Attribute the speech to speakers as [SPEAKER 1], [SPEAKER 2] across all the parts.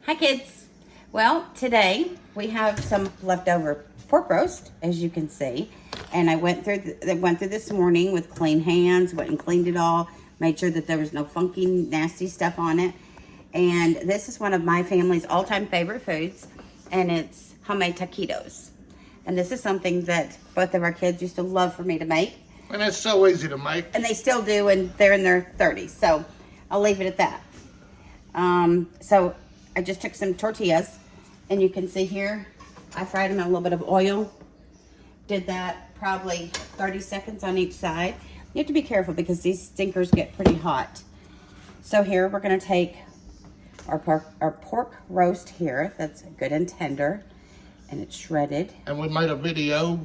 [SPEAKER 1] Hi kids. Well, today we have some leftover pork roast, as you can see. And I went through this morning with clean hands, went and cleaned it all, made sure that there was no funky, nasty stuff on it. And this is one of my family's all-time favorite foods, and it's homemade taquitos. And this is something that both of our kids used to love for me to make.
[SPEAKER 2] And it's so easy to make.
[SPEAKER 1] And they still do, and they're in their 30s. So I'll leave it at that. So I just took some tortillas, and you can see here, I fried them in a little bit of oil. Did that probably 30 seconds on each side. You have to be careful because these stinkers get pretty hot. So here we're going to take our pork roast here. That's good and tender, and it's shredded.
[SPEAKER 2] And we made a video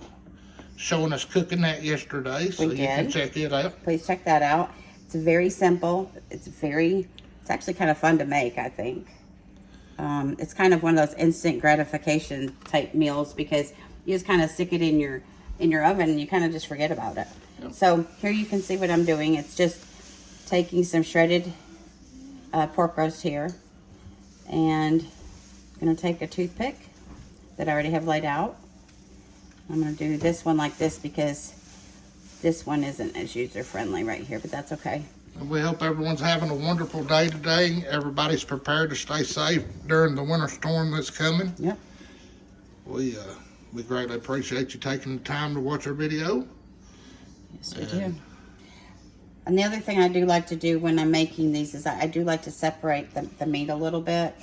[SPEAKER 2] showing us cooking that yesterday, so you can check it out.
[SPEAKER 1] Please check that out. It's very simple. It's actually kind of fun to make, I think. It's kind of one of those instant gratification type meals because you just kind of stick it in your oven and you kind of just forget about it. Yep. So here you can see what I'm doing. It's just taking some shredded pork roast here, and I'm going to take a toothpick that I already have laid out. I'm going to do this one like this because this one isn't as user friendly right here, but that's okay.
[SPEAKER 2] We hope everyone's having a wonderful day today. Everybody's prepared to stay safe during the winter storm that's coming.
[SPEAKER 1] Yep.
[SPEAKER 2] We greatly appreciate you taking the time to watch our video.
[SPEAKER 1] Yes, we do. And the other thing I do like to do when I'm making these is I do like to separate the meat a little bit.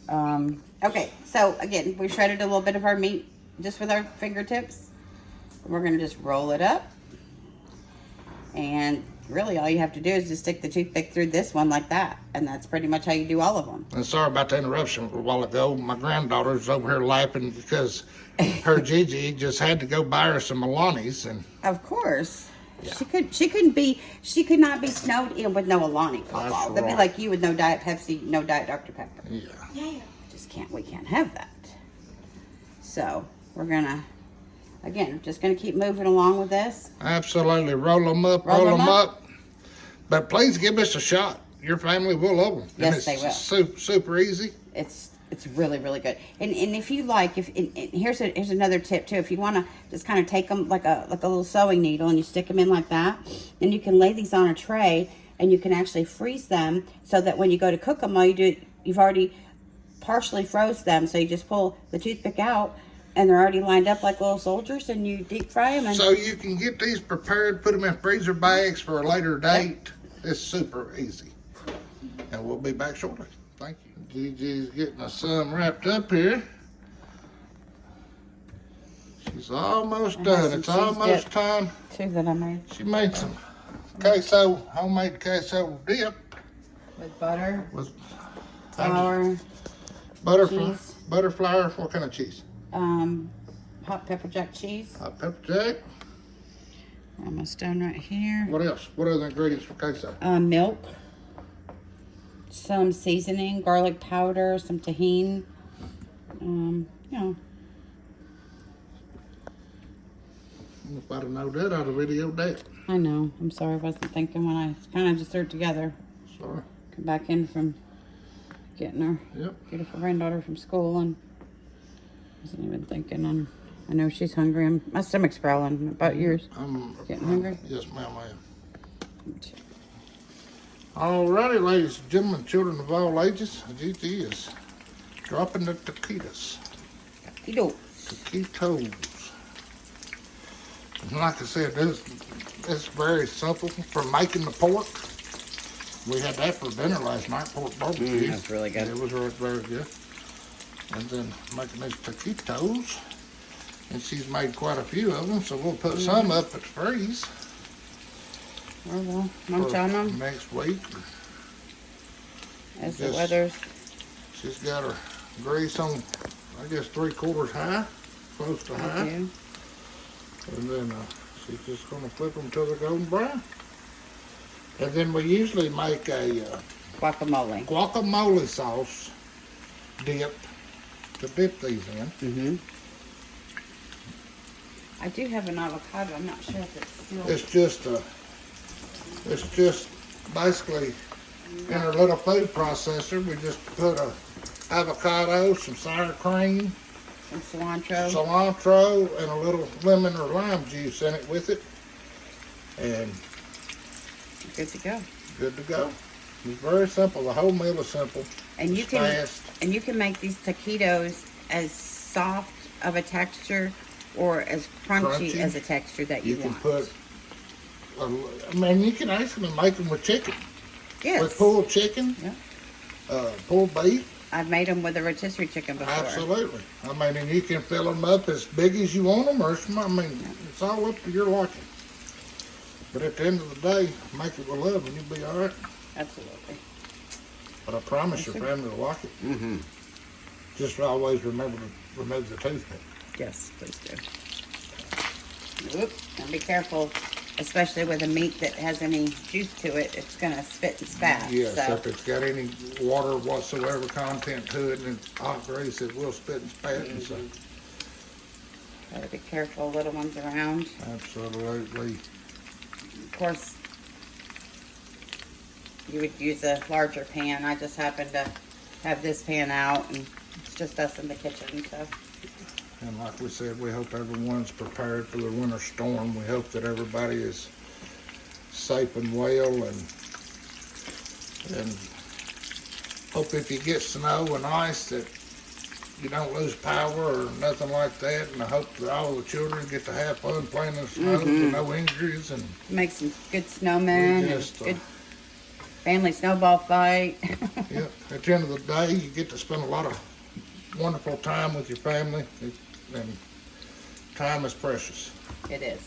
[SPEAKER 1] Okay, so again, we shredded a little bit of our meat just with our fingertips. We're going to just roll it up. And really all you have to do is just stick the toothpick through this one like that. And that's pretty much how you do all of them.
[SPEAKER 2] And sorry about the interruption a while ago. My granddaughter's over here laughing because her Gigi just had to go buy her some Alani's. And
[SPEAKER 1] of course.
[SPEAKER 2] Yeah.
[SPEAKER 1] She could not be snowed in with no Alani. That'd be like you with no Diet Pepsi, no Diet Dr. Pepper.
[SPEAKER 2] Yeah.
[SPEAKER 1] We can't have that. So we're gonna, again, just gonna keep moving along with this.
[SPEAKER 2] Absolutely. Roll them up, roll them up. But please give us a shot. Your family will love them.
[SPEAKER 1] Yes, they will.
[SPEAKER 2] Super easy.
[SPEAKER 1] It's really, really good. And if you like, here's another tip too. If you want to just kind of take them like a little sewing needle and you stick them in like that, and you can lay these on a tray and you can actually freeze them so that when you go to cook them, all you do, you've already partially froze them. So you just pull the toothpick out and they're already lined up like little soldiers, and you deep fry them.
[SPEAKER 2] So you can get these prepared, put them in freezer bags for a later date. It's super easy. And we'll be back shortly. Thank you. Gigi's getting us some wrapped up here. She's almost done. It's almost time.
[SPEAKER 1] Two that I made.
[SPEAKER 2] She made some queso, homemade queso dip.
[SPEAKER 1] With butter.
[SPEAKER 2] With
[SPEAKER 1] flour.
[SPEAKER 2] Butter, flour. What kind of cheese?
[SPEAKER 1] Hot pepper jack cheese.
[SPEAKER 2] Hot pepper jack.
[SPEAKER 1] Almost done right here.
[SPEAKER 2] What else? What other ingredients for queso?
[SPEAKER 1] Milk. Some seasoning, garlic powder, some tahini. You know.
[SPEAKER 2] If I'd have known that, I'd have videoed that.
[SPEAKER 1] I know. I'm sorry. I wasn't thinking when I kind of just threw it together.
[SPEAKER 2] Sorry.
[SPEAKER 1] Come back in from getting our beautiful granddaughter from school, and wasn't even thinking. I know she's hungry. My stomach's growling. About yours?
[SPEAKER 2] I'm
[SPEAKER 1] getting hungry?
[SPEAKER 2] Yes, ma'am, I am. Alrighty, ladies and gentlemen, children of all ages, Gigi is dropping the taquitos. Taquitos. And like I said, it's very simple for making the pork. We had that for dinner last night, pork barbecue.
[SPEAKER 1] That's really good.
[SPEAKER 2] It was very good. And then making these taquitos. And she's made quite a few of them, so we'll put some up at the freeze.
[SPEAKER 1] We'll munch on them
[SPEAKER 2] next week.
[SPEAKER 1] As the weather's.
[SPEAKER 2] She's got her grease on, I guess, 3/4 high, close to high. And then she's just going to flip them till they're golden brown. And then we usually make a guacamole sauce dip to dip these in.
[SPEAKER 1] I do have an avocado. I'm not sure if it's
[SPEAKER 2] It's
[SPEAKER 1] still.
[SPEAKER 2] just basically in our little food processor. We just put a avocado, some sour cream,
[SPEAKER 1] Some cilantro.
[SPEAKER 2] cilantro, and a little lemon or lime juice in it with it. And
[SPEAKER 1] Good to go.
[SPEAKER 2] good to go. It's very simple. The whole meal is simple.
[SPEAKER 1] And you
[SPEAKER 2] It's
[SPEAKER 1] can
[SPEAKER 2] fast.
[SPEAKER 1] and you can make these taquitos as soft of a texture or as crunchy as a texture that you
[SPEAKER 2] You can
[SPEAKER 1] want.
[SPEAKER 2] put, I mean, you can actually make them with chicken.
[SPEAKER 1] Yes.
[SPEAKER 2] With pulled chicken,
[SPEAKER 1] Yeah.
[SPEAKER 2] Pulled beef.
[SPEAKER 1] I've made them with a rotisserie chicken before.
[SPEAKER 2] Absolutely. I mean, and you can fill them up as big as you want them, or I mean, it's all up to your liking. But at the end of the day, make it with love, and you'll be all right.
[SPEAKER 1] Absolutely.
[SPEAKER 2] But I promise
[SPEAKER 1] Yes,
[SPEAKER 2] your
[SPEAKER 1] sir.
[SPEAKER 2] family will like it.
[SPEAKER 3] Mm-hmm.
[SPEAKER 2] Just always remember to remove the toothpick.
[SPEAKER 1] Yes, please do. Oop, and be careful, especially with a meat that has any juice to it. It's gonna spit and spat.
[SPEAKER 2] Yes,
[SPEAKER 1] so
[SPEAKER 2] if it's got any water whatsoever content to it, and it's hot grease, it will spit and spat. And so,
[SPEAKER 1] gotta be careful, little ones around.
[SPEAKER 2] absolutely.
[SPEAKER 1] Of course, you would use a larger pan. I just happen to have this pan out, and it's just us in the kitchen. So
[SPEAKER 2] And like we said, we hope everyone's prepared for the winter storm. We hope that everybody is safe and well, and hope if you get snow and ice that you don't lose power or nothing like that. And I hope that all the children get to have fun playing in the snow with no injuries. And
[SPEAKER 1] make some good snowmen
[SPEAKER 2] we
[SPEAKER 1] and
[SPEAKER 2] just,
[SPEAKER 1] good family snowball fight.
[SPEAKER 2] yeah, at the end of the day, you get to spend a lot of wonderful time with your family, and time is precious.
[SPEAKER 1] It is.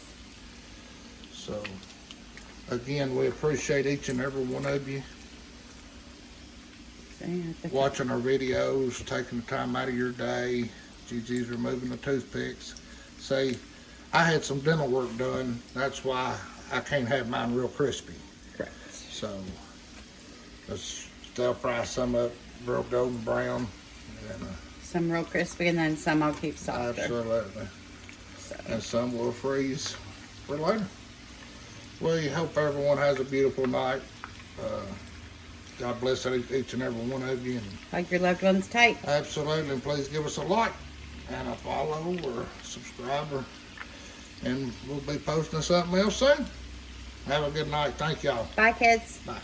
[SPEAKER 2] So, again, we appreciate each and every one of you
[SPEAKER 1] So, yeah, I think-
[SPEAKER 2] watching our videos, taking the time out of your day. Gigi's removing the toothpicks. See, I had some dental work done. That's why I can't have mine real crispy.
[SPEAKER 1] Correct.
[SPEAKER 2] So, let's still fry some up real golden brown. And,
[SPEAKER 1] Some real crispy, and then some I'll keep softer.
[SPEAKER 2] absolutely.
[SPEAKER 1] So,
[SPEAKER 2] And some will freeze for later. We hope everyone has a beautiful night. God bless each and every one of you. And
[SPEAKER 1] hug your loved ones tight.
[SPEAKER 2] absolutely, and please give us a like and a follow or subscribe, and we'll be posting something else soon. Have a good night. Thank y'all.
[SPEAKER 1] Bye, kids.
[SPEAKER 2] Bye.